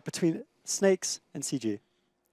between Snakes and CG.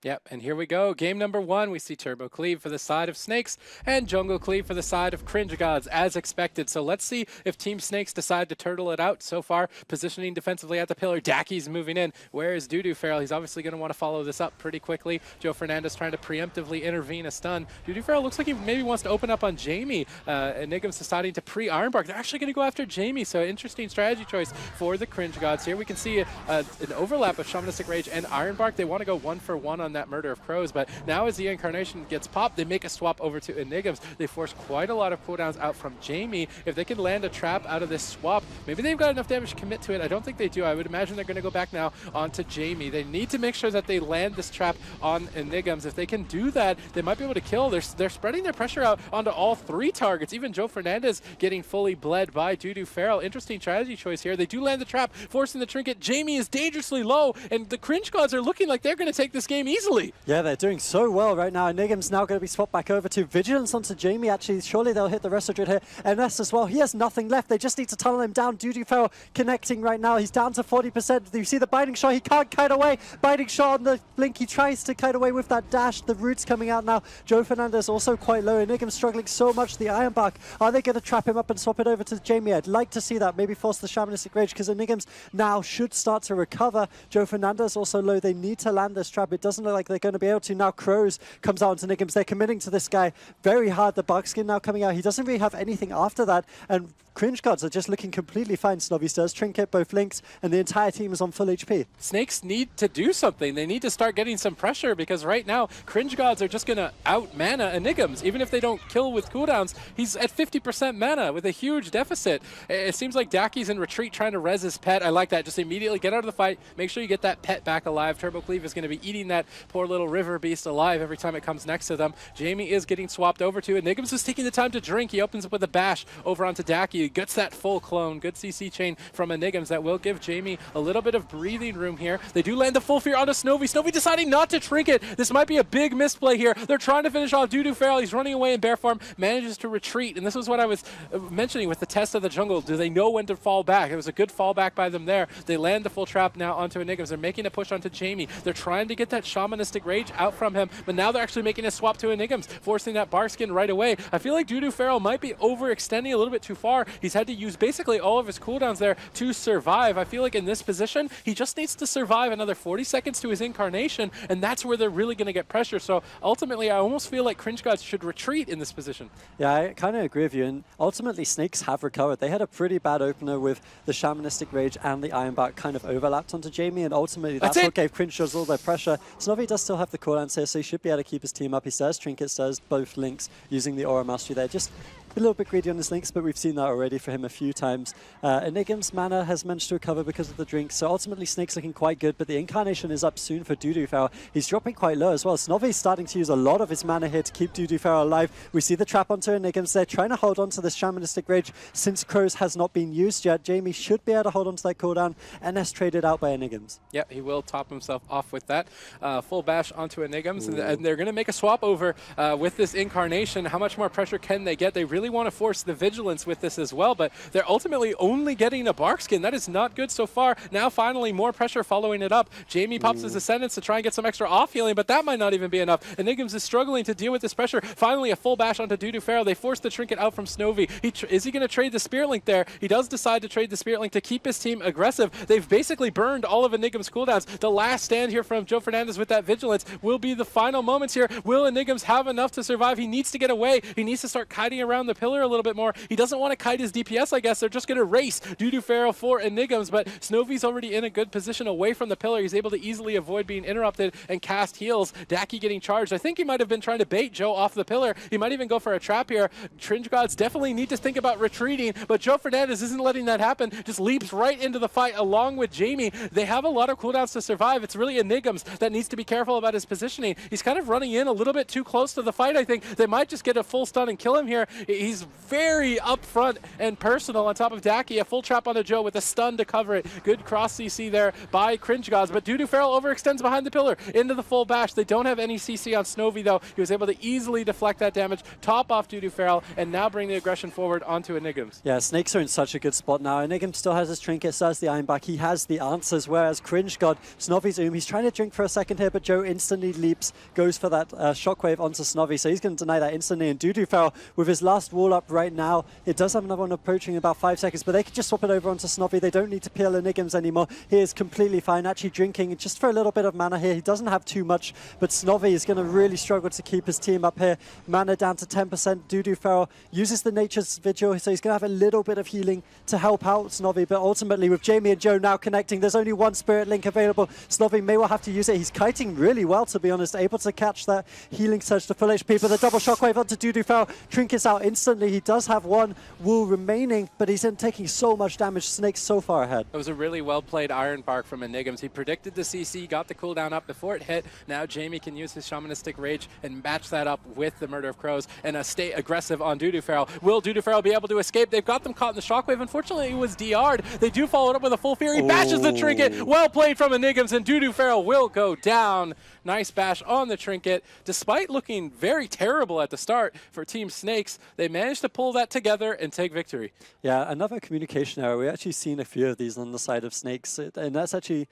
Yep, and here we go. Game number 1, we see Turbo Cleave for the side of Snakes and Jungle Cleave for the side of Cringe Gods, as expected. So let's see if Team Snakes decide to turtle it out. So far, positioning defensively at the pillar. Daki's moving in. Where is Dudu Feral? He's obviously going to want to follow this up pretty quickly. Joe Fernandez trying to preemptively intervene a stun. Dudu Feral looks like he maybe wants to open up on Jamie. Enigma's deciding to pre-Ironbark. They're actually going to go after Jamie, so interesting strategy choice for the Cringe Gods. Here we can see an overlap of Shamanistic Rage and Ironbark. They want to go 1-for-1 on that Murder of Crows, but now as the Incarnation gets popped, they make a swap over to Enigmas. They force quite a lot of cooldowns out from Jamie. If they can land a trap out of this swap, maybe they've got enough damage to commit to it. I don't think they do. I would imagine they're going to go back now onto Jamie. They need to make sure that they land this trap on Enigmas. If they can do that, they might be able to kill. They're spreading their pressure out onto all 3 targets. Even Joe Fernandez getting fully bled by Dudu Feral. Interesting strategy choice here. They do land the trap, forcing the trinket. Jamie is dangerously low, and the Cringe Gods are looking like they're going to take this game easily. Yeah, they're doing so well right now. Enigma's now going to be swapped back over to Vigilance onto Jamie, actually. Surely they'll hit the Resto Druid here. NS as well. He has nothing left. They just need to tunnel him down. Dudu Feral connecting right now. He's down to 40%. You see the Binding Shot. He can't kite away. Binding Shot on the Blink. He tries to kite away with that dash. The roots coming out now. Joe Fernandez also quite low. Enigma's struggling so much. The Ironbark. Are they going to trap him up and swap it over to Jamie? I'd like to see that. Maybe force the Shamanistic Rage, because Enigma's now should start to recover. Joe Fernandez also low. They need to land this trap. It doesn't look like they're going to be able to. Now Crows comes out into Enigmas. They're committing to this guy very hard. The Buckskin now coming out. He doesn't really have anything after that. And Cringe Gods are just looking completely fine. Snovies does trinket both links, and the entire team is on full HP. Snakes need to do something. They need to start getting some pressure, because right now Cringe Gods are just going to out-mana Enigmas. Even if they don't kill with cooldowns, he's at 50% mana with a huge deficit. It seems like Daki's in retreat trying to res his pet. I like that. Just immediately get out of the fight. Make sure you get that pet back alive. Turbo Cleave is going to be eating that poor little river beast alive every time it comes next to them. Jamie is getting swapped over to Enigmas is taking the time to drink. He opens up with a bash over onto Daki. He gets that full clone. Good CC chain from Enigmas that will give Jamie a little bit of breathing room here. They do land the full fear onto Snovi. Snovi deciding not to trinket. This might be a big misplay here. They're trying to finish off Dudu Feral. He's running away in bear form, manages to retreat. And this is what I was mentioning with the test of the jungle. Do they know when to fall back? It was a good fallback by them there. They land the full trap now onto Enigmas. They're making a push onto Jamie. They're trying to get that Shamanistic Rage out from him, but now they're actually making a swap to Enigmas, forcing that Barskin right away. I feel like Dudu Feral might be overextending a little bit too far. He's had to use basically all of his cooldowns there to survive. I feel like in this position, he just needs to survive another 40 seconds to his Incarnation, and that's where they're really going to get pressure. So ultimately, I almost feel like Cringe Gods should retreat in this position. Yeah, I kind of agree with you. And ultimately, Snakes have recovered. They had a pretty bad opener with the Shamanistic Rage and the Ironbark kind of overlapped onto Jamie, and ultimately that's what gave Cringe Gods all their pressure. Snovi does still have the cooldowns here, so he should be able to keep his team up. He does trinkets, does both links using the Aura Mastery there. Just a little bit greedy on his links, but we've seen that already for him a few times. Enigma's mana has managed to recover because of the drink, so ultimately Snake's looking quite good, but the Incarnation is up soon for Dudu Feral. He's dropping quite low as well. Snovi's starting to use a lot of his mana here to keep Dudu Feral alive. We see the trap onto Enigmas. They're trying to hold on to this Shamanistic Rage since Crows has not been used yet. Jamie should be able to hold on to that cooldown. NS traded out by Enigmas. Yeah, he will top himself off with that. Full bash onto Enigmas, and they're going to make a swap over with this Incarnation. How much more pressure can they get? They really want to force the Vigilance with this as well, but they're ultimately only getting a Barkskin. That is not good so far. Now finally more pressure following it up. Jamie pops his Ascendance to try and get some extra off healing, but that might not even be enough. Enigmas is struggling to deal with this pressure. Finally a full bash onto Dudu Feral. They force the trinket out from Snovi. Is he going to trade the Spirit Link there? He does decide to trade the Spirit Link to keep his team aggressive. They've basically burned all of Enigma's cooldowns. The last stand here from Joe Fernandez with that Vigilance will be the final moments here. Will Enigmas have enough to survive? He needs to get away. He needs to start kiting around the pillar a little bit more. He doesn't want to kite his DPS, I guess. They're just going to race Dudu Feral for Enigmas, but Snovi's already in a good position away from the pillar. He's able to easily avoid being interrupted and cast heals. Daki getting charged. I think he might have been trying to bait Joe off the pillar. He might even go for a trap here. Cringe Gods definitely need to think about retreating, but Joe Fernandez isn't letting that happen. Just leaps right into the fight along with Jamie. They have a lot of cooldowns to survive. It's really Enigmas that needs to be careful about his positioning. He's kind of running in a little bit too close to the fight, I think. They might just get a full stun and kill him here. He's very upfront and personal on top of Daki. A full trap on the Joe with a stun to cover it. Good cross CC there by Cringe Gods, but Doodoo Feral overextends behind the pillar into the full bash. They don't have any CC on Snowy though. He was able to easily deflect that damage, top off Doodoo Feral, and now bring the aggression forward onto Enigms. Yeah, Snakes are in such a good spot now. Enigm still has his trinket, still has the iron back. He has the answers, whereas Cringe God, Snovy's he's trying to drink for a second here, but Joe instantly leaps, goes for that shockwave onto Snovy, so he's going to deny that instantly. And Doodoo Feral, with his last wall up right now, it does have another one approaching in about 5 seconds, but they could just swap it over onto Snovy. They don't need to peel Enigms anymore. He is completely fine, actually drinking just for a little bit of mana here. He doesn't have too much, but Snovy is going to really struggle to keep his team up here. Mana down to 10%. Doodoo Feral uses the Nature's Vigil, so he's going to have a little bit of healing to help out Snovy, but ultimately with Jamie and Joe now connecting, there's only one Spirit Link available. Snovy may well have to use it. He's kiting really well, to be honest, able to catch that healing surge to full HP, but the double shockwave onto Doodoo Feral. Trinkets out instantly. He does have one wool remaining, but he's taking so much damage. Snake's so far ahead. It was a really well-played Iron Bark from Enigms. He predicted the CC, got the cooldown up before it hit. Now Jamie can use his Shamanistic Rage and match that up with the Murder of Crows and stay aggressive on Doodoo Feral. Will Doodoo Feral be able to escape? They've got them caught in the shockwave. Unfortunately, it was DR'd. They do follow it up with a full Fury. Bashes the Trinket. Well played from Enigms, and Doodoo Feral will go down. Nice bash on the Trinket. Despite looking very terrible at the start for Team Snakes, they managed to pull that together and take victory. Yeah, another communication error. We've actually seen a few of these on the side of Snakes, and that's actually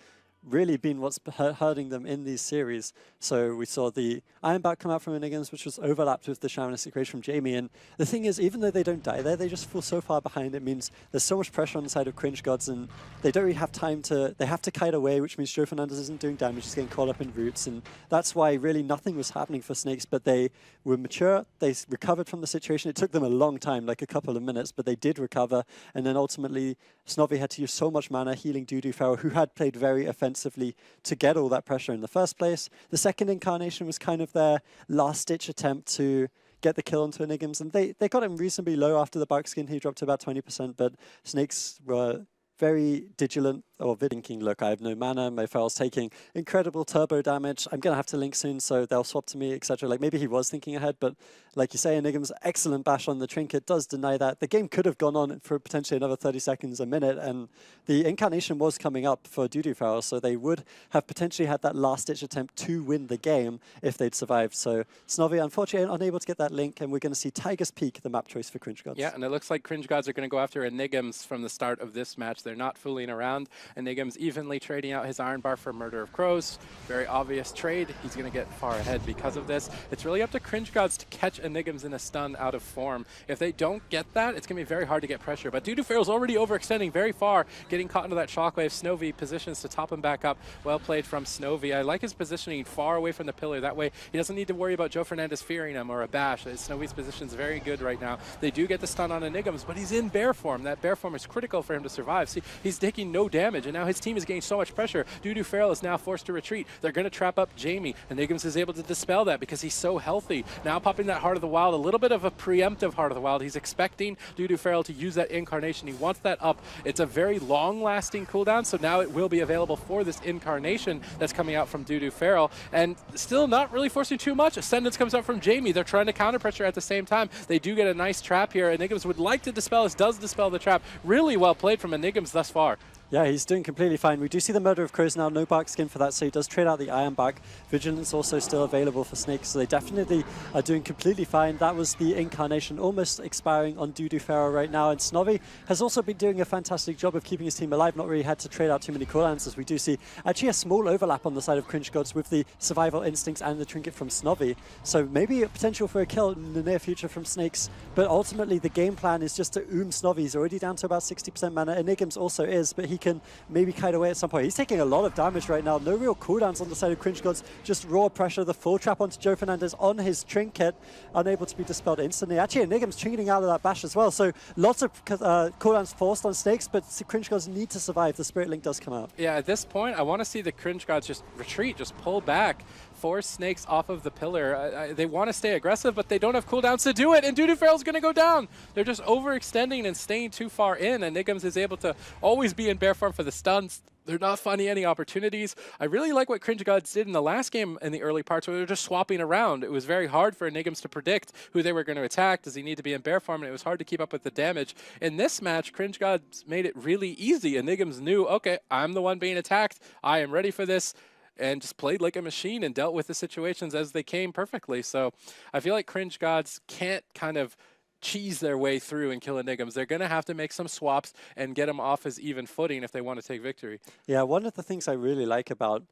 really been what's hurting them in these series. So we saw the Iron Back come out from Enigms, which was overlapped with the Shamanistic Rage from Jamie. And the thing is, even though they don't die there, they just fall so far behind. It means there's so much pressure on the side of Cringe Gods, and they don't really have time to, they have to kite away, which means Joe Fernandez isn't doing damage, he's getting caught up in roots. And that's why really nothing was happening for Snakes, but they were mature, they recovered from the situation. It took them a long time, like a couple of minutes, but they did recover. And then ultimately, Snovy had to use so much mana healing Doodoo Feral, who had played very offensively to get all that pressure in the first place. The second incarnation was kind of their last-ditch attempt to get the kill onto Enigms, and they got him reasonably low after the bark skin. He dropped to about 20%, but Snakes were very vigilant, or thinking, look, I have no mana, my Feral's taking incredible turbo damage, I'm going to have to link soon, so they'll swap to me, etc. Like, maybe he was thinking ahead, but like you say, Enigm's excellent bash on the Trinket does deny that. The game could have gone on for potentially another 30 seconds, a minute, and the incarnation was coming up for Doodoo Feral, so they would have potentially had that last-ditch attempt to win the game if they'd survived. So Snovy, unfortunately, unable to get that link, and we're going to see Tiger's Peak, the map choice for Cringe Gods. Yeah, and it looks like Cringe Gods are going to go after Enigms from the start of this match. They're not fooling around. Enigms evenly trading out his Iron Bar for Murder of Crows. Very obvious trade. He's going to get far ahead because of this. It's really up to Cringe Gods to catch Enigms in a stun out of form. If they don't get that, it's going to be very hard to get pressure. But Doodoo Feral's already overextending very far, getting caught into that shockwave. Snovy positions to top him back up. Well played from Snovy. I like his positioning far away from the pillar. That way he doesn't need to worry about Joe Fernandez fearing him or a bash. Snovy's position is very good right now. They do get the stun on Enigms, but he's in bear form. That bear form is critical for him to survive. See, he's taking no damage, and now his team is getting so much pressure. Doodoo Feral is now forced to retreat. They're going to trap up Jamie. Enigms is able to dispel that because he's so healthy. Now popping that Heart of the Wild, a little bit of a preemptive Heart of the Wild. He's expecting Doodoo Feral to use that incarnation. He wants that up. It's a very long-lasting cooldown, so now it will be available for this incarnation that's coming out from Doodoo Feral, and still not really forcing too much. Ascendance comes out from Jamie. They're trying to counter pressure at the same time. They do get a nice trap here. Enigms would like to dispel this, does dispel the trap. Really well played from Enigms thus far. Yeah, he's doing completely fine. We do see the Murder of Crows now, no bark skin for that, so he does trade out the Iron Bark. Vigilance also still available for Snakes, so they definitely are doing completely fine. That was the incarnation almost expiring on Doodoo Feral right now, and Snovy has also been doing a fantastic job of keeping his team alive, not really had to trade out too many cooldowns, as we do see actually a small overlap on the side of Cringe Gods with the survival instincts and the trinket from Snovy. So maybe a potential for a kill in the near future from Snakes, but ultimately the game plan is just to Snovy. He's already down to about 60% mana. Enigms also is, but he can maybe kite away at some point. He's taking a lot of damage right now. No real cooldowns on the side of Cringe Gods, just raw pressure. The full trap onto Joe Fernandez on his trinket, unable to be dispelled instantly. Actually, Enigm's trinketing out of that bash as well, so lots of cooldowns forced on Snakes, but Cringe Gods need to survive. The Spirit Link does come out. Yeah, at this point, I want to see the Cringe Gods just retreat, just pull back, force Snakes off of the pillar. They want to stay aggressive, but they don't have cooldowns to do it, and Doodoo Feral's going to go down. They're just overextending and staying too far in. Enigms is able to always be in bear form for the stuns. They're not finding any opportunities. I really like what Cringe Gods did in the last game in the early parts where they were just swapping around. It was very hard for Enigms to predict who they were going to attack. Does he need to be in bear form? And it was hard to keep up with the damage. In this match, Cringe Gods made it really easy. Enigms knew, okay, I'm the one being attacked. I am ready for this. And just played like a machine and dealt with the situations as they came perfectly. So I feel like Cringe Gods can't kind of cheese their way through and kill Enigms. They're going to have to make some swaps and get them off as even footing if they want to take victory. Yeah, one of the things I really like about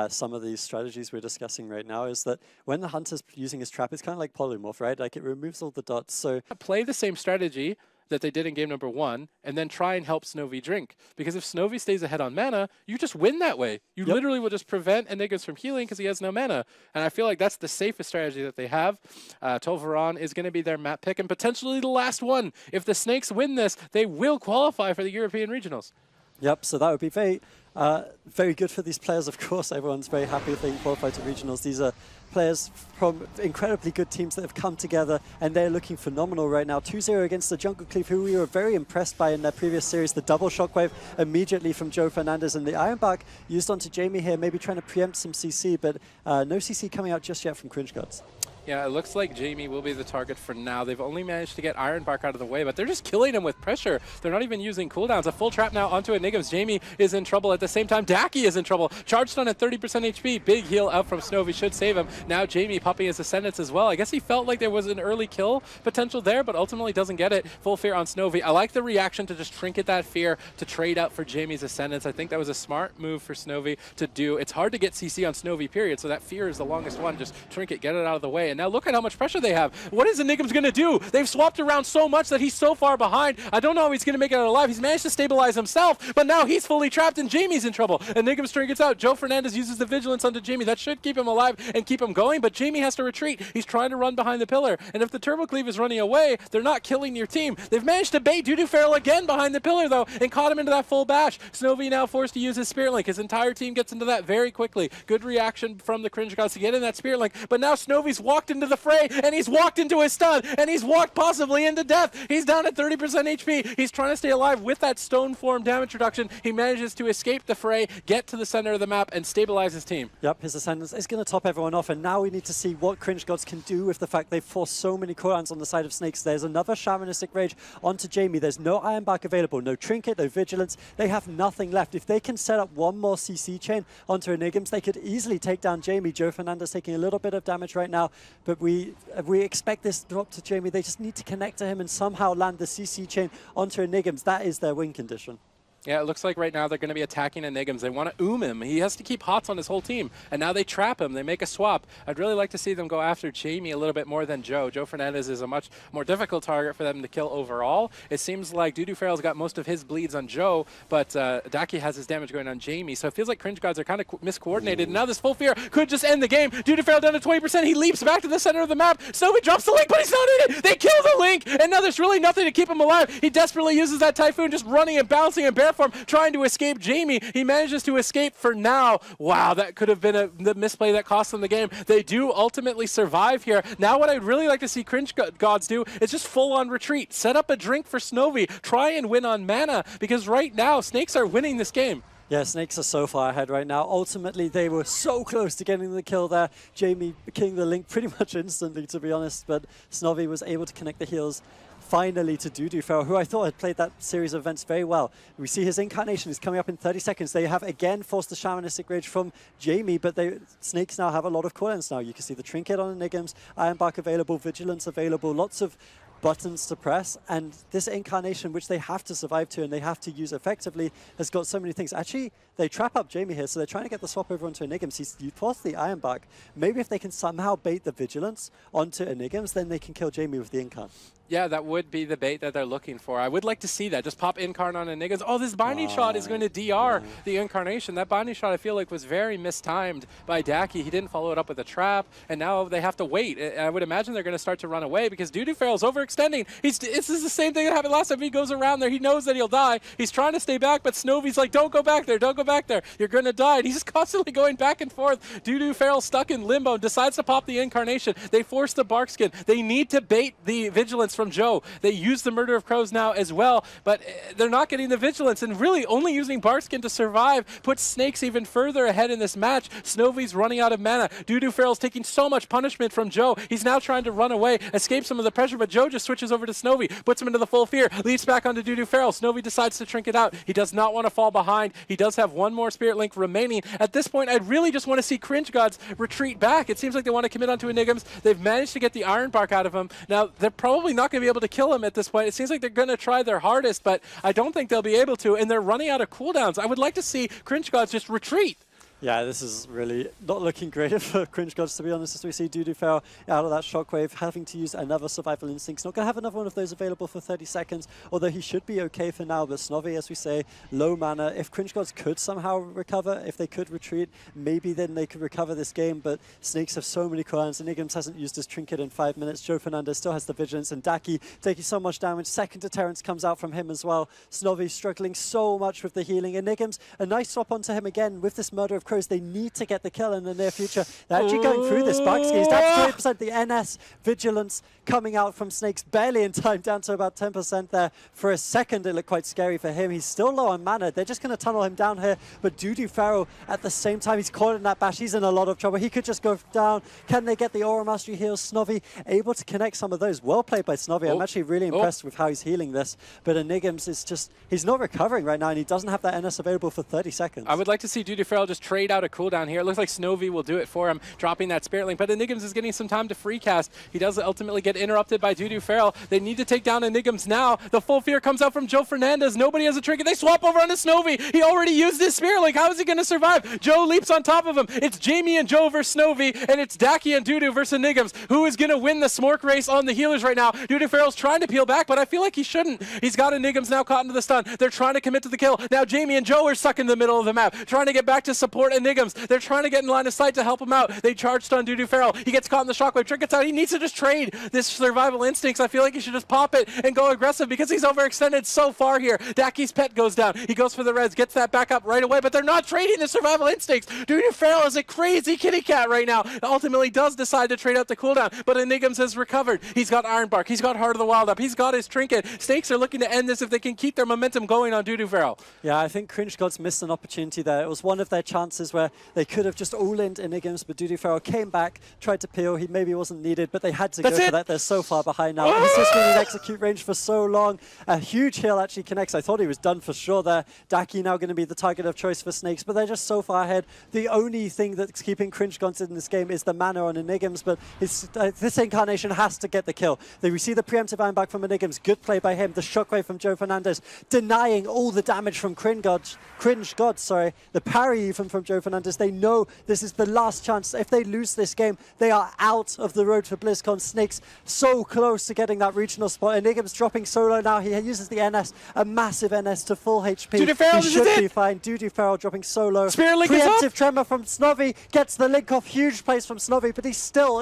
some of these strategies we're discussing right now is that when the hunter's using his trap, it's kind of like polymorph, right? Like it removes all the dots. So play the same strategy that they did in game number 1 and then try and help Snowy drink. Because if Snowy stays ahead on mana, you just win that way. You literally will just prevent Enigmas from healing because he has no mana. And I feel like that's the safest strategy that they have. Tolvaron is going to be their map pick and potentially the last one. If the Snakes win this, they will qualify for the European Regionals. Yep, so that would be very good for these players, of course. Everyone's very happy if they can qualify to regionals. These are players from incredibly good teams that have come together, and they're looking phenomenal right now. 2-0 against the Jungle Cleave, who we were very impressed by in their previous series. The double shockwave immediately from Joe Fernandez, and the Ironbark used onto Jamie here, maybe trying to preempt some CC, but no CC coming out just yet from Cringe Gods. Yeah, it looks like Jamie will be the target for now. They've only managed to get Ironbark out of the way, but they're just killing him with pressure. They're not even using cooldowns. A full trap now onto Enigms. Jamie is in trouble. At the same time, Daki is in trouble. Charged on at 30% HP. Big heal out from Snowy should save him. Now Jamie popping his Ascendance as well. I guess he felt like there was an early kill potential there, but ultimately doesn't get it. Full fear on Snowy. I like the reaction to just trinket that fear to trade out for Jamie's Ascendance. I think that was a smart move for Snowy to do. It's hard to get CC on Snowy, period, so that fear is the longest one. Just trinket, get it out of the way. And now look at how much pressure they have. What is Enigms going to do? They've swapped around so much that he's so far behind. I don't know how he's going to make it out alive. He's managed to stabilize himself, but now he's fully trapped and Jamie's in trouble. Enigms trinkets out. Joe Fernandez uses the Vigilance onto Jamie. That should keep him alive and keep him going, but Jamie has to retreat. He's trying to run behind the pillar, and if the Turbo Cleave is running away, they're not killing your team. They've managed to bait Dudu Feral again behind the pillar, though, and caught him into that full bash. Snowy now forced to use his Spirit Link. His entire team gets into that very quickly. Good reaction from the Cringe Gods to get in that Spirit Link, but now Snowy's walked into the fray, and he's walked into a stun, and he's walked possibly into death. He's down at 30% HP. He's trying to stay alive with that stone form damage reduction. He manages to escape the fray, get to the center of the map, and stabilize his team. Yep, his Ascendance is going to top everyone off, and now we need to see what Cringe Gods can do with the fact they've forced so many cooldowns on the side of Snakes. There's another Shamanistic Rage onto Jamie. There's no Ironbark available, no Trinket, no Vigilance. They have nothing left. If they can set up one more CC chain onto Enigms, they could easily take down Jamie. Joe Fernandez taking a little bit of damage right now, but we expect this drop to Jamie. They just need to connect to him and somehow land the CC chain onto Enigms. That is their win condition. Yeah, it looks like right now they're going to be attacking Enigms. They want to him. He has to keep hots on his whole team, and now they trap him. They make a swap. I'd really like to see them go after Jamie a little bit more than Joe. Joe Fernandez is a much more difficult target for them to kill overall. It seems like Dudu Feral's got most of his bleeds on Joe, but Daki has his damage going on Jamie, so it feels like Cringe Gods are kind of miscoordinated. And now this full fear could just end the game. Dudu Feral down to 20%. He leaps back to the center of the map. Snowy drops the Link, but he's not in it. They kill the Link, and now there's really nothing to keep him alive. He desperately uses that Typhoon, just running and bouncing in bear form, trying to escape Jamie. He manages to escape for now. Wow, that could have been the misplay that cost them the game. They do ultimately survive here. Now what I'd really like to see Cringe Gods do is just full-on retreat. Set up a drink for Snowy. Try and win on mana, because right now, Snakes are winning this game. Yeah, Snakes are so far ahead right now. Ultimately, they were so close to getting the kill there. Jamie killing the Link pretty much instantly, to be honest, but Snowy was able to connect the heals finally to Dudu Feral, who I thought had played that series of events very well. We see his Incarnation is coming up in 30 seconds. They have again forced the Shamanistic Rage from Jamie, but Snakes now have a lot of cooldowns now. You can see the Trinket on Enigms, Ironbark available, Vigilance available, lots of buttons to press, and this Incarnation, which they have to survive to and they have to use effectively, has got so many things. Actually, they trap up Jamie here, so they're trying to get the swap over onto Enigms. You forced the Ironbark. Maybe if they can somehow bait the Vigilance onto Enigms, then they can kill Jamie with the Incarn. Yeah, that would be the bait that they're looking for. I would like to see that. Just pop Incarn on Enigmas. Oh, this Binding Shot is going to DR the Incarnation. That Binding Shot, I feel like, was very mistimed by Daki. He didn't follow it up with a trap, and now they have to wait. I would imagine they're going to start to run away because Dudu Feral's overextended. overextending. This is the same thing that happened last time. He goes around there. He knows that he'll die. He's trying to stay back, but Snovy's like, don't go back there. Don't go back there. You're going to die. And he's just constantly going back and forth. Dudu Feral stuck in limbo, decides to pop the Incarnation. They force the Barkskin. They need to bait the Vigilance from Joe. They use the Murder of Crows now as well, but they're not getting the Vigilance, and really only using Barkskin to survive puts Snakes even further ahead in this match. Snovy's running out of mana. Dudu Feral's taking so much punishment from Joe. He's now trying to run away, escape some of the pressure, but Joe just switches over to Snovy, puts him into the full fear, leads back onto Dudu Feral. Snovy decides to trinket out. He does not want to fall behind. He does have one more Spirit Link remaining. At this point, I'd really just want to see Cringe Gods retreat back. It seems like they want to commit onto Enigms. They've managed to get the Iron Bark out of him. Now, they're probably not going to be able to kill him at this point. It seems like they're going to try their hardest, but I don't think they'll be able to, and they're running out of cooldowns. I would like to see Cringe Gods just retreat. Yeah, this is really not looking great for Cringe Gods, to be honest, as we see Dudu Feral out of that shockwave, having to use another Survival Instincts. Not going to have another one of those available for 30 seconds, although he should be okay for now. But Snovy, as we say, low mana. If Cringe Gods could somehow recover, if they could retreat, maybe then they could recover this game. But Snakes have so many cooldowns. Enigms hasn't used his Trinket in 5 minutes. Joe Fernandez still has the Vigilance, and Daki taking so much damage. Second Deterrence comes out from him as well. Snovy struggling so much with the healing. Enigms, a nice swap onto him again with this Murder of Crows. They need to get the kill in the near future. They're actually going through this Barkskin. He's down to 20%. The NS Vigilance coming out from Snakes barely in time, down to about 10% there. For a second, it looked quite scary for him. He's still low on mana. They're just going to tunnel him down here. But Dudu Feral, at the same time, he's caught in that bash. He's in a lot of trouble. He could just go down. Can they get the Aura Mastery heals? Snovy able to connect some of those. Well played by Snovy. I'm actually really impressed with how he's healing this. But Enigms is just, he's not recovering right now, and he doesn't have that NS available for 30 seconds. I would like to see Dudu Feral just trade out a cooldown here. It looks like Snovy will do it for him, dropping that Spirit Link, but Enigms is getting some time to free cast. He does ultimately get interrupted by Dudu Feral. They need to take down Enigms now. The full fear comes out from Joe Fernandez. Nobody has a trinket. They swap over onto Snovy. He already used his Spirit Link. How is he going to survive? Joe leaps on top of him. It's Jamie and Joe versus Snovy, and it's Daki and Dudu versus Enigms. Who is going to win the Smork race on the healers right now? Dudu Feral's trying to peel back, but I feel like he shouldn't. He's got Enigms now caught into the stun. They're trying to commit to the kill. Now Jamie and Joe are stuck in the middle of the map, trying to get back to support Enigms. They're trying to get in line of sight to help him out. They charged on Dudu Feral. He gets caught in the shockwave. Trinkets out. He needs to just trade this Survival Instincts. I feel like he should just pop it and go aggressive because he's overextended so far here. Daki's pet goes down. He goes for the res, gets that back up right away, but they're not trading the Survival Instincts. Dudu Feral is a crazy kitty cat right now. Ultimately does decide to trade out the cooldown, but Enigms has recovered. He's got Iron Bark. He's got Heart of the Wild up. He's got his Trinket. Snakes are looking to end this if they can keep their momentum going on Dudu Feral. Yeah, I think Cringe Gods missed an opportunity there. It was one of their chances where they could have just all-in Enigms, but Dudu Feral came back, tried to peel. He maybe wasn't needed, but they had to go for that. They're so far behind now. He's just been in execute range for so long. A huge heal actually connects. I thought he was done for sure there. Daki now going to be the target of choice for Snakes, but they're just so far ahead. The only thing that's keeping Cringe Gods in this game is the mana on Enigms, but this Incarnation has to get the kill. We see the preemptive iron back from Enigms. Good play by him. The shockwave from Joe Fernandez, denying all the damage from Cringe Gods. The parry even from Joe Fernandez. They know this is the last chance. If they lose this game, they are out of the road for BlizzCon. Snakes so close to getting that regional spot. Enigms dropping solo now. He uses the NS, a massive NS to full HP. Dudu Feral, he should be fine. Dudu Feral dropping solo. Spirit Link is up. Preemptive tremor from Snovy, gets the link off. Huge place from Snovy, but he's still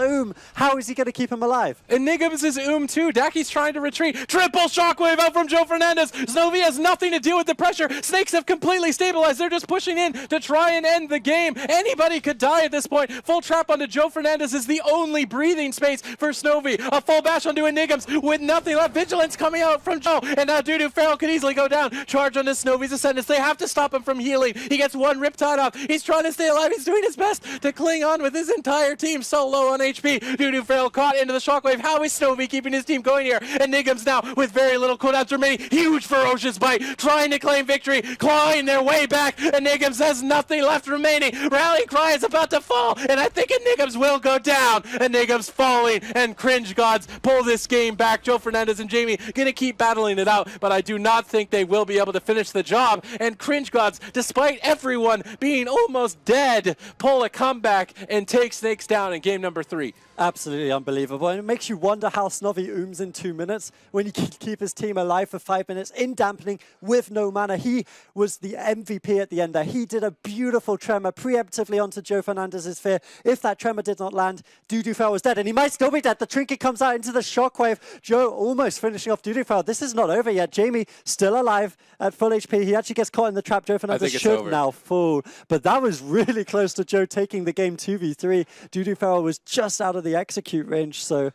How is he going to keep him alive? Enigms is too. Daki's trying to retreat. Triple shockwave out from Joe Fernandez. Snovy has nothing to deal with the pressure. Snakes have completely stabilized. They're just pushing in to try and end the game. Anybody could die at this point. Full trap onto Joe Fernandez is the only breathing space for Snovy. A full bash onto Enigms with nothing left. Vigilance coming out from Joe, and now Dudu Feral could easily go down. Charge onto Snovy's Ascendance. They have to stop him from healing. He gets one Riptide off. He's trying to stay alive. He's doing his best to cling on with his entire team so low on HP. Dudu Feral caught into the shockwave. How is Snovy keeping his team going here? Enigms now with very little cooldowns remaining. Huge ferocious bite, trying to claim victory, clawing their way back. Enigms has nothing left remaining. Rally cry is about to fall, and I think Enigms will go down. Enigms falling, and Cringe Gods pull this game back. Joe Fernandez and Jamie gonna keep battling it out, but I do not think they will be able to finish the job. And Cringe Gods, despite everyone being almost dead, pull a comeback and take Snakes down in game number 3. Absolutely unbelievable. And it makes you wonder how Snovy ooms in 2 minutes when he can keep his team alive for 5 minutes in dampening with no mana. He was the MVP at the end there. He did a beautiful beautiful tremor preemptively onto Joe Fernandez's Fear. If that tremor did not land, Dudufel was dead, and he might still be dead. The trinket comes out into the shockwave. Joe almost finishing off Dudufel. This is not over yet. Jamie still alive at full HP. He actually gets caught in the trap. Joe Fernandez should now fall. But that was really close to Joe taking the game 2v3. Dudufel was just out of the execute range. So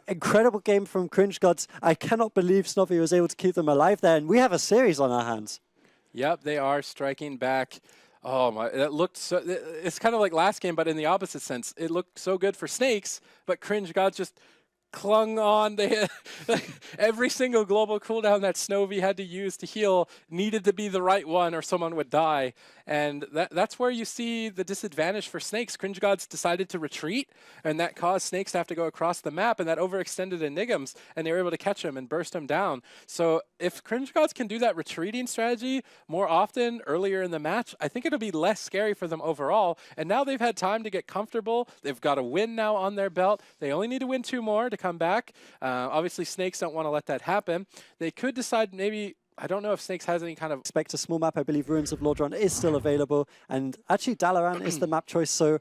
incredible game from Cringe Gods. I cannot believe Snovi was able to keep them alive there. And we have a series on our hands. Yep, they are striking back. Oh my, that looked so, it's kind of like last game, but in the opposite sense. It looked so good for Snakes, but Cringe Gods just clung on. They every single global cooldown that Snovi had to use to heal needed to be the right one or someone would die. And that's where you see the disadvantage for Snakes. Cringe Gods decided to retreat, and that caused Snakes to have to go across the map, and that overextended Enigms, and they were able to catch him and burst him down. So if Cringe Gods can do that retreating strategy more often earlier in the match, I think it'll be less scary for them overall. And now they've had time to get comfortable. They've got a win now on their belt. They only need to win 2 more to come back. Obviously, Snakes don't want to let that happen. They could decide maybe, I don't know if Snakes has any kind of... Expect a small map. I believe Ruins of Lordran is still available. And actually, Dalaran is the map choice. So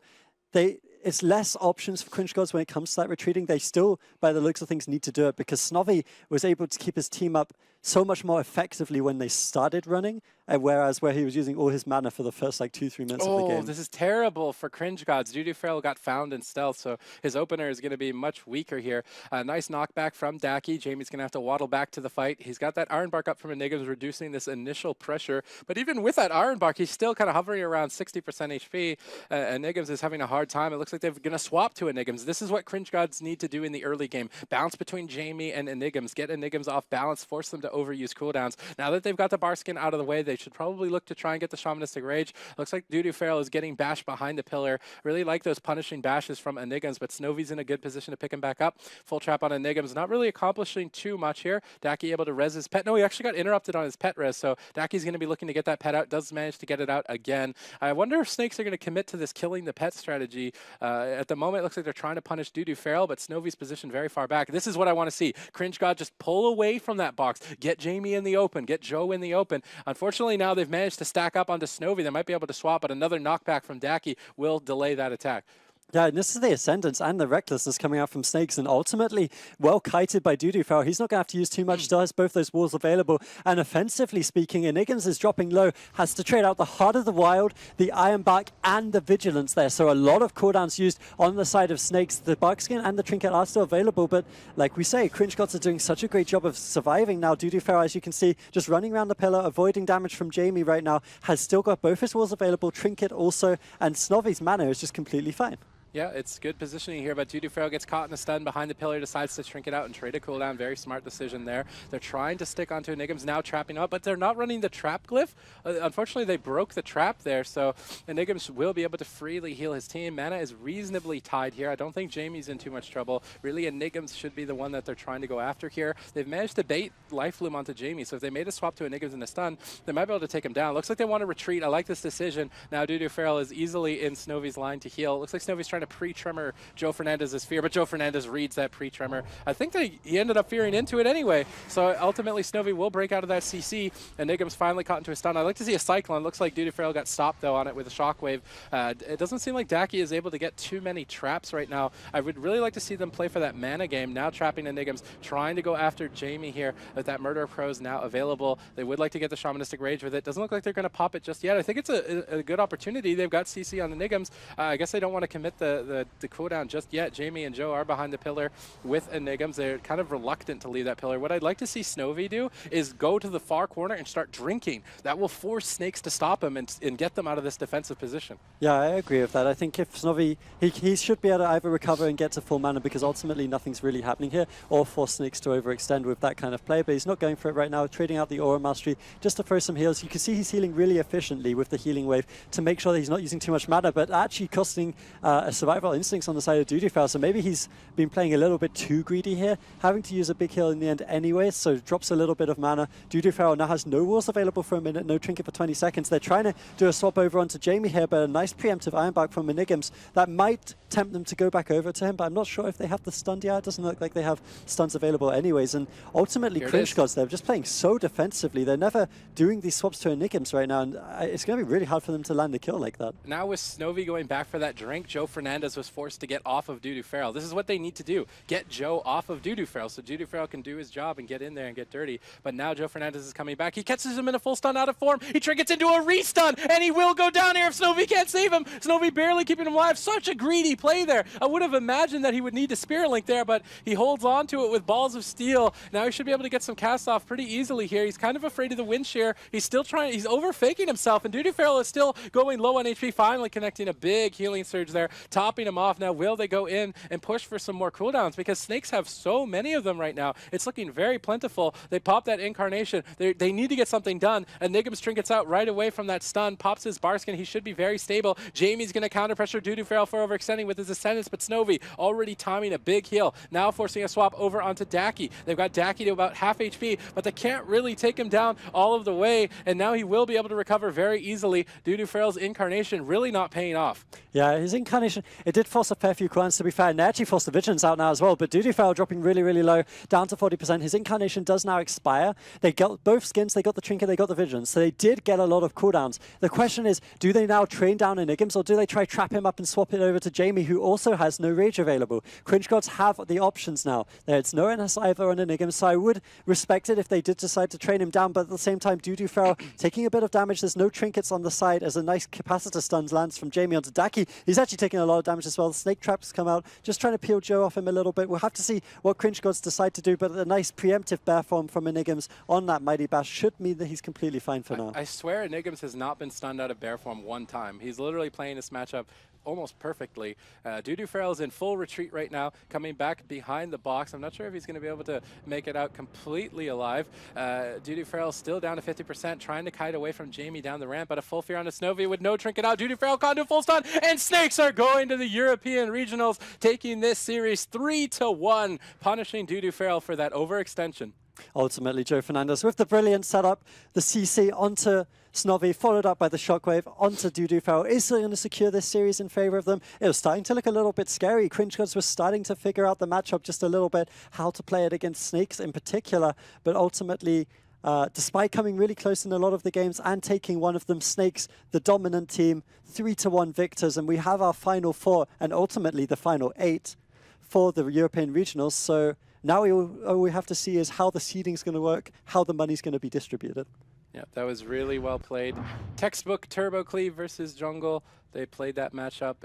it's less options for Cringe Gods when it comes to that retreating. They still, by the looks of things, need to do it because Snovi was able to keep his team up so much more effectively when they started running, whereas where he was using all his mana for the first like 2-3 minutes of the game. Oh, this is terrible for Cringe Gods. Dudufel got found in stealth, so his opener is going to be much weaker here. Nice knockback from Daki. Jamie's going to have to waddle back to the fight. He's got that Iron Bark up from Enigmas, reducing this initial pressure. But even with that Iron Bark, he's still kind of hovering around 60% HP. Enigmas is having a hard time. It looks like they're going to swap to Enigmas. This is what Cringe Gods need to do in the early game. Bounce between Jamie and Enigmas. Get Enigmas off balance. Force them to overuse cooldowns. Now that they've got the Barskin out of the way, they should probably look to try and get the Shamanistic Rage. Looks like Dudufel is getting bashed behind the pillar. Really like those punishing bashes from Enigmas, but Snovi's in a good position to pick him back up. Full trap on Enigmas. Not really accomplishing too much here. Daki able to res his pet. No, he actually got interrupted on his pet res, so Daki's going to be looking to get that pet out. Does manage to get it out again. I wonder if Snakes are going to commit to this killing the pet strategy. At the moment, it looks like they're trying to punish Dudufel, but Snovi's positioned very far back. This is what I want to see. Cringe God just pull away from that box. Get Jamie in the open. Get Joe in the open. Unfortunately, now they've managed to stack up onto Snovi. They might be able to swap, but another knockback from Daki will delay that attack. Yeah, and this is the Ascendance and the Recklessness coming out from Snakes, and ultimately well kited by Dudufel. He's not going to have to use too much, still has both those walls available. And offensively speaking, Enigmas is dropping low, has to trade out the Heart of the Wild, the Iron Bark, and the Vigilance there. So a lot of cooldowns used on the side of Snakes. The Barkskin and the Trinket are still available, but like we say, Cringe Gods are doing such a great job of surviving now. Dudufel, as you can see, just running around the pillar, avoiding damage from Jamie right now, has still got both his walls available, Trinket also, and Snovi's mana is just completely fine. Yeah, it's good positioning here, but Dudufel gets caught in a stun behind the pillar, decides to shrink it out and trade a cooldown. Very smart decision there. They're trying to stick onto Enigmas, now trapping up, but they're not running the trap glyph. Unfortunately, they broke the trap there, so Enigmas will be able to freely heal his team. Mana is reasonably tied here. I don't think Jamie's in too much trouble. Really, Enigmas should be the one that they're trying to go after here. They've managed to bait Life Loom onto Jamie, so if they made a swap to Enigmas in a stun, they might be able to take him down. Looks like they want to retreat. I like this decision. Now Dudufel is easily in Snovi's line to heal. Looks like Snovi's trying to pre-tremor Joe Fernandez's fear, but Joe Fernandez reads that pre-tremor. I think he ended up fearing into it anyway, so ultimately Snovi will break out of that CC. Enigma's finally caught into a stun. I'd like to see a Cyclone. Looks like Dudufel got stopped though on it with a Shockwave. It doesn't seem like Daki is able to get too many traps right now. I would really like to see them play for that mana game, now trapping Enigmas, trying to go after Jamie here with that Murder Pros now available. They would like to get the Shamanistic Rage with it. Doesn't look like they're going to pop it just yet. I think it's a good opportunity. They've got CC on Enigmas. I guess they don't want to commit the cooldown just yet. Jamie and Joe are behind the pillar with Enigmas. They're kind of reluctant to leave that pillar. What I'd like to see Snovi do is go to the far corner and start drinking. That will force Snakes to stop him and get them out of this defensive position. Yeah, I agree with that. I think if Snovi, he should be able to either recover and get to full mana because ultimately nothing's really happening here, or force Snakes to overextend with that kind of play, but he's not going for it right now, trading out the Aura Mastery just to throw some heals. You can see he's healing really efficiently with the healing wave to make sure that he's not using too much mana, but actually costing a survival instincts on the side of Dutyfell, so maybe he's been playing a little bit too greedy here, having to use a big heal in the end anyway, so drops a little bit of mana. Dutyfell now has no walls available for a minute, no trinket for 20 seconds. They're trying to do a swap over onto Jamie here, but a nice preemptive Ironbark from Enigms that might tempt them to go back over to him, but I'm not sure if they have the stun yet. It doesn't look like they have stuns available anyways, and ultimately Cringe Gods, they're just playing so defensively. They're never doing these swaps to Enigms right now, and it's going to be really hard for them to land a kill like that. Now with Snowy going back for that drink, Joe Fernandez was forced to get off of Dudu This is what they need to do. Get Joe off of Dudu so Dudu can do his job and get in there and get dirty. But now Joe Fernandez is coming back. He catches him in a full stun out of form. He triggers into a restun, and he will go down here if Snowy can't save him. Snowy barely keeping him alive. Such a greedy play there. I would have imagined that he would need to Spirit Link there, but he holds on to it with Balls of Steel. Now he should be able to get some cast off pretty easily here. He's kind of afraid of the wind shear. He's still trying, he's over faking himself, and Dudu is still going low on HP, finally connecting a big healing surge there, topping him off. Now will they go in and push for some more cooldowns, because snakes have so many of them right now. It's looking very plentiful. They pop that incarnation. They need to get something done. Enigms trinkets out right away from that stun, pops his Barskin. He should be very stable. Jamie's going to counter pressure Dudu for overextending with his Ascendance, but Snowy already timing a big heal. Now forcing a swap over onto Daki. They've got Daki to about half HP, but they can't really take him down all of the way, and now he will be able to recover very easily. Dudu incarnation really not paying off. Yeah, his incarnation, it did force a fair few cooldowns, to be fair, and they actually forced the Vigilance out now as well, but Dudu dropping really, really low, down to 40%. His incarnation does now expire. They got both skins, they got the Trinket, they got the Vigilance, so they did get a lot of cooldowns. The question is, do they now train down Enigms, or do they try trap him up and swap it over to Jamie, who also has no rage available? Cringe Gods have the options now. There's no NS either on Enigms, so I would respect it if they did decide to train him down, but at the same time, Dudu taking a bit of damage. There's no trinkets on the side as a nice capacitor stuns lands from Jamie onto Daki. He's actually taking a lot of damage as well. The snake traps come out, just trying to peel Joe off him a little bit. We'll have to see what Cringe Gods decide to do, but a nice preemptive bear form from Enigms on that Mighty Bash should mean that he's completely fine for now. I swear Enigms has not been stunned out of bear form one time. He's literally playing this matchup almost perfectly. Dudu is in full retreat right now, coming back behind the box. I'm not sure if he's going to be able to make it out completely alive. Dudu still down to 50%, trying to kite away from Jamie down the ramp, but a full fear on a Snowy with no trinket out. Dudu caught to full stun, and Snakes are going to the European Regionals, taking this series 3-1, punishing Dudu for that overextension. Ultimately, Joe Fernandez with the brilliant setup, the CC onto Snowy, followed up by the Shockwave onto Dudu is going to secure this series in favor of them. It was starting to look a little bit scary. Cringe Gods was starting to figure out the matchup just a little bit, how to play it against Snakes in particular, but ultimately, despite coming really close in a lot of the games and taking one of them, Snakes, the dominant team, 3-1 victors, and we have our final 4 and ultimately the final 8 for the European Regionals. So now all we have to see is how the seeding is going to work, how the money's going to be distributed. Yeah, that was really well played. Textbook Turbo Cleave versus Jungle. They played that matchup.